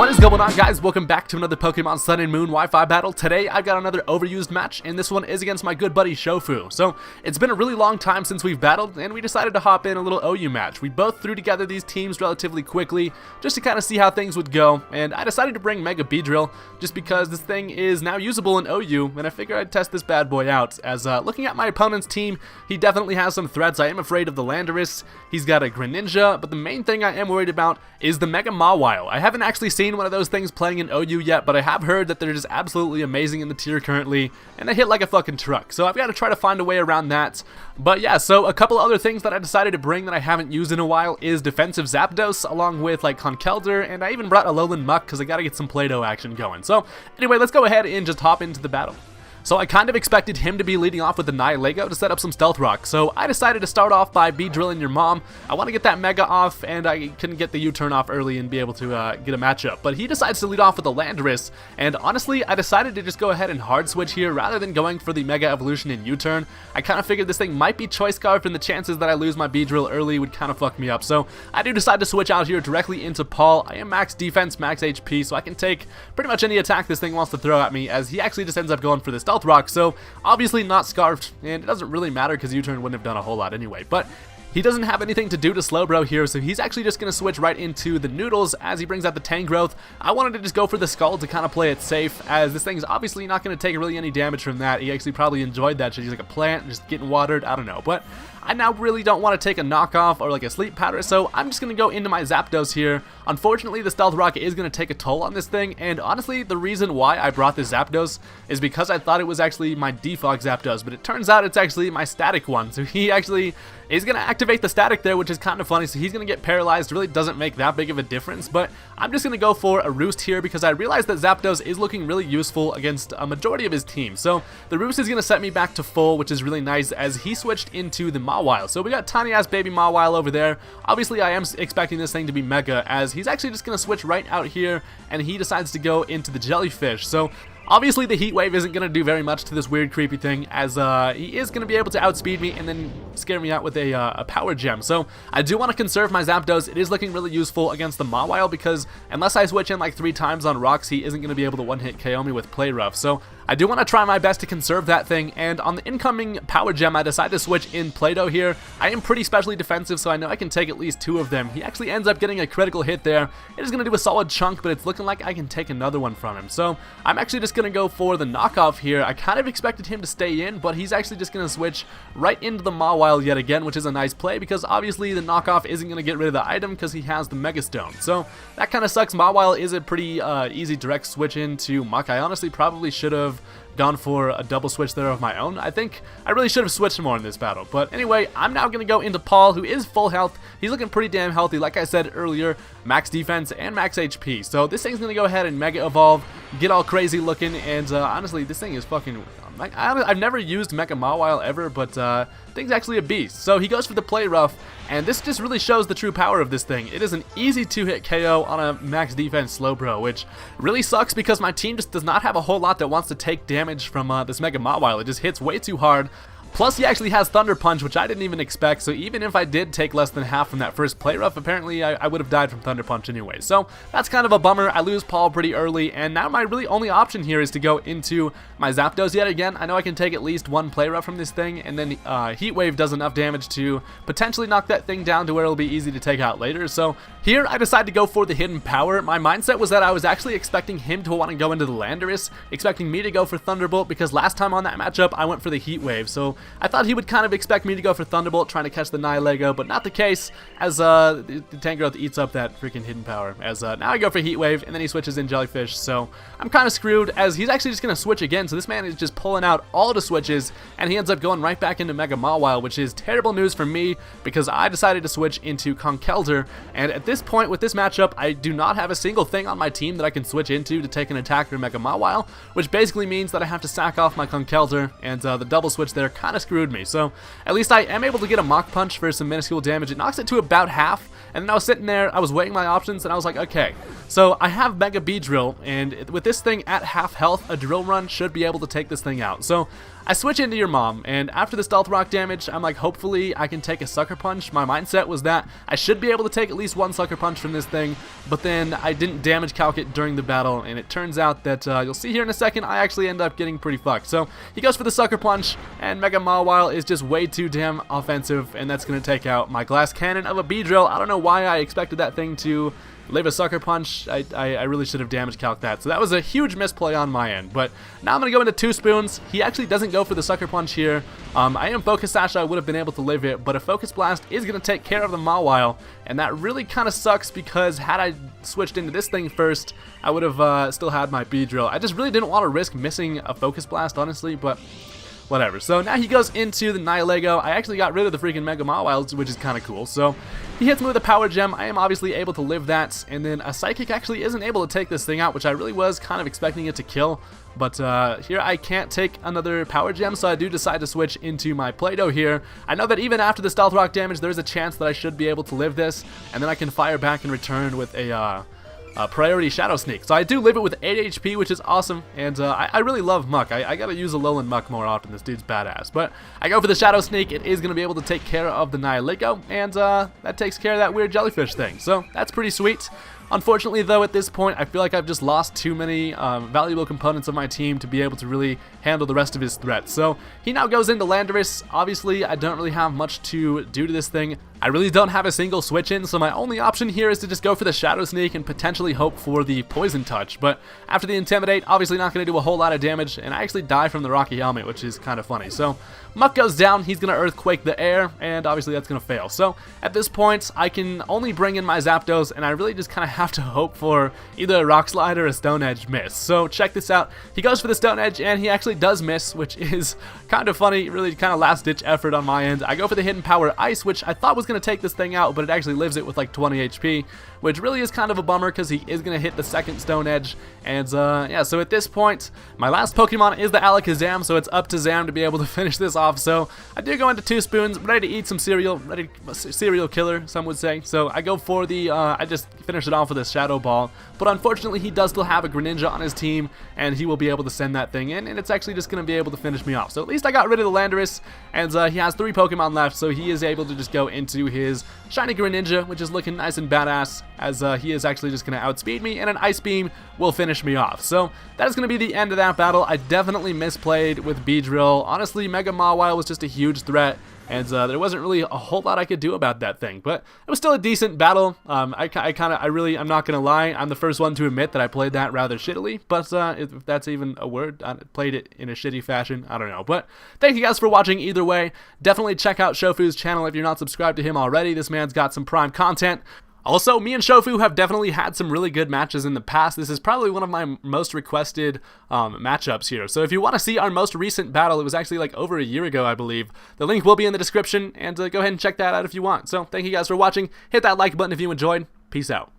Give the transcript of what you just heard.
What is going on, guys? Welcome back to another Pokemon Sun and Moon Wi-Fi battle. Today I've got another overused match, and this one is against my good buddy Shofu. So it's been a really long time since we've battled, and we decided to hop in a little OU match. We both threw together these teams relatively quickly just to kind of see how things would go, and I decided to bring Mega Beedrill just because this thing is now usable in OU, and I figured I'd test this bad boy out. As looking at my opponent's team, he definitely has some threats. I am afraid of the Landorus. He's got a Greninja, but the main thing I am worried about is the Mega Mawile. I haven't actually seen one of those things playing in OU yet, but I have heard that they're just absolutely amazing in the tier currently, and they hit like a fucking truck, so I've got to try to find a way around that. But yeah, so a couple other things that I decided to bring that I haven't used in a while is defensive Zapdos, along with like Conkeldurr, and I even brought Alolan Muck because I got to get some Play-Doh action going. So anyway, let's go ahead and just hop into the battle. So I kind of expected him to be leading off with the Nihilego to set up some Stealth Rock, so I decided to start off by Beedrilling your mom. I want to get that Mega off, and I couldn't get the U-turn off early and be able to get a matchup. But he decides to lead off with the Landorus, and honestly, I decided to just go ahead and hard switch here rather than going for the Mega Evolution and U-turn. I kind of figured this thing might be choice carved, and the chances that I lose my Beedrill early would kind of fuck me up. So I do decide to switch out here directly into Paul. I am max defense, max HP, so I can take pretty much any attack this thing wants to throw at me, as he actually just ends up going for the Stealth Rock. So obviously not Scarfed, and it doesn't really matter because U-turn wouldn't have done a whole lot anyway. But he doesn't have anything to do to Slowbro here, so he's actually just going to switch right into the Noodles as he brings out the Tangrowth. I wanted to just go for the Scald to kind of play it safe, as this thing's obviously not going to take really any damage from that. He actually probably enjoyed that shit. He's like a plant, just getting watered, I don't know. But I now really don't want to take a knockoff or like a sleep powder, so I'm just going to go into my Zapdos here. Unfortunately, the Stealth Rock is going to take a toll on this thing, and honestly, the reason why I brought this Zapdos is because I thought it was actually my default Zapdos, but it turns out it's actually my static one, so he actually is going to activate the static there, which is kind of funny, so he's going to get paralyzed. Really doesn't make that big of a difference, but I'm just going to go for a Roost here because I realized that Zapdos is looking really useful against a majority of his team. So the Roost is going to set me back to full, which is really nice, as he switched into the Mawile. So we got tiny ass baby Mawile over there. Obviously I am expecting this thing to be Mega, as he's actually just going to switch right out here, and he decides to go into the Jellyfish. So obviously the Heat Wave isn't going to do very much to this weird creepy thing, as he is going to be able to outspeed me and then scare me out with a Power Gem. So I do want to conserve my Zapdos. It is looking really useful against the Mawile, because unless I switch in like 3 times on rocks, he isn't going to be able to one-hit KO me with Play Rough. So I do want to try my best to conserve that thing, and on the incoming Power Gem, I decide to switch in Play-Doh here. I am pretty specially defensive, so I know I can take at least 2 of them. He actually ends up getting a critical hit there. It is going to do a solid chunk, but it's looking like I can take another one from him. So I'm actually just going to go for the knockoff here. I kind of expected him to stay in, but he's actually just going to switch right into the Mawile yet again, which is a nice play, because obviously the knockoff isn't going to get rid of the item because he has the Mega Stone. So that kind of sucks. Mawile is a pretty easy direct switch into Muck. I honestly probably should have gone for a double switch there of my own. I think I really should have switched more in this battle. But anyway, I'm now going to go into Paul, who is full health. He's looking pretty damn healthy, like I said earlier, max defense and max HP. So this thing's going to go ahead and Mega Evolve, get all crazy looking, and honestly, this thing is fucking... I've never used Mega Mawile ever, but thing's actually a beast. So he goes for the Play Rough, and this just really shows the true power of this thing. It is an easy 2-hit KO on a max defense Slowbro, which really sucks because my team just does not have a whole lot that wants to take damage from this Mega Mawile. It just hits way too hard. Plus, he actually has Thunder Punch, which I didn't even expect, so even if I did take less than half from that first Play Rough, apparently I would have died from Thunder Punch anyway. So that's kind of a bummer. I lose Paul pretty early, and now my really only option here is to go into my Zapdos yet again. I know I can take at least 1 Play Rough from this thing, and then Heat Wave does enough damage to potentially knock that thing down to where it'll be easy to take out later. So here, I decided to go for the Hidden Power. My mindset was that I was actually expecting him to want to go into the Landorus, expecting me to go for Thunderbolt, because last time on that matchup, I went for the Heat Wave. So I thought he would kind of expect me to go for Thunderbolt, trying to catch the Nihilego, but not the case, as the Tangrowth eats up that freaking Hidden Power. As now I go for Heat Wave, and then he switches in Jellyfish, so I'm kind of screwed, as he's actually just going to switch again. So this man is just pulling out all the switches, and he ends up going right back into Mega Mawile, which is terrible news for me, because I decided to switch into Conkeldurr, and at this point with this matchup, I do not have a single thing on my team that I can switch into to take an attack from Mega Mawile, which basically means that I have to sack off my Conkeldurr, and the double switch there kind of screwed me. So at least I am able to get a Mach Punch for some minuscule damage. It knocks it to about half, and then I was sitting there, I was weighing my options, and I was like, okay, so I have Mega Beedrill, and with this thing at half health, a Drill Run should be able to take this thing out. So I switch into your mom, and after the stealth rock damage, I'm like, hopefully I can take a sucker punch. My mindset was that I should be able to take at least one sucker punch from this thing, but then I didn't damage calc it during the battle, and it turns out that, you'll see here in a second, I actually end up getting pretty fucked. So he goes for the sucker punch, and Mega Mawile is just way too damn offensive, and that's going to take out my glass cannon of a Beedrill. I don't know why I expected that thing to live a sucker punch. I really should have damage calc that. So that was a huge misplay on my end. But now I'm going to go into 2 spoons. He actually doesn't go for the sucker punch here. I am Focus Sash. I would have been able to live it, but a Focus Blast is going to take care of the Mawile, and that really kind of sucks because had I switched into this thing first, I would have still had my Beedrill. I just really didn't want to risk missing a Focus Blast, honestly, but whatever. So now he goes into the Nihilego. I actually got rid of the freaking Mega Mawile, which is kind of cool. So he hits me with a Power Gem. I am obviously able to live that, and then a Psychic actually isn't able to take this thing out, which I really was kind of expecting it to kill. But here I can't take another Power Gem, so I do decide to switch into my Play-Doh here. I know that even after the Stealth Rock damage, there's a chance that I should be able to live this, and then I can fire back and return with a priority Shadow Sneak. So I do live it with 8 HP, which is awesome, and I really love Muck. I gotta use Alolan Muck more often. This dude's badass. But I go for the Shadow Sneak. It is gonna be able to take care of the Nihilego, and that takes care of that weird jellyfish thing. So that's pretty sweet. Unfortunately, though, at this point, I feel like I've just lost too many valuable components of my team to be able to really handle the rest of his threats. So he now goes into Landorus. Obviously, I don't really have much to do to this thing. I really don't have a single switch in, so my only option here is to just go for the Shadow Sneak and potentially hope for the Poison Touch. But after the Intimidate, obviously not going to do a whole lot of damage, and I actually die from the Rocky Helmet, which is kind of funny. So Muck goes down, he's going to Earthquake the air, and obviously that's going to fail. So at this point, I can only bring in my Zapdos, and I really just kind of have to hope for either a Rock Slide or a Stone Edge miss. So check this out. He goes for the Stone Edge, and he actually does miss, which is kind of funny, really kind of last-ditch effort on my end. I go for the Hidden Power Ice, which I thought was going to take this thing out, but it actually lives it with like 20 HP, which really is kind of a bummer because he is going to hit the second Stone Edge. And yeah, so at this point, my last Pokemon is the Alakazam, so it's up to Zam to be able to finish this off. So I do go into 2 spoons, ready to eat some cereal, cereal killer, some would say. So I go for the, I just finish it off with a Shadow Ball, but unfortunately he does still have a Greninja on his team, and he will be able to send that thing in, and it's actually just going to be able to finish me off. So at least I got rid of the Landorus, and he has 3 Pokemon left, so he is able to just go into his Shiny Greninja, which is looking nice and badass, as he is actually just going to outspeed me, and an Ice Beam will finish me off. So that is going to be the end of that battle. I definitely misplayed with Beedrill. Honestly, Mega Mawile was just a huge threat, and there wasn't really a whole lot I could do about that thing, but it was still a decent battle. I'm not gonna lie, I'm the first one to admit that I played that rather shittily, but if that's even a word, I played it in a shitty fashion, I don't know. But thank you guys for watching either way. Definitely check out Shofu's channel if you're not subscribed to him already. This man's got some prime content. Also, me and Shofu have definitely had some really good matches in the past. This is probably one of my most requested matchups here. So if you want to see our most recent battle, it was actually like over a year ago, I believe. The link will be in the description, and go ahead and check that out if you want. So thank you guys for watching. Hit that like button if you enjoyed. Peace out.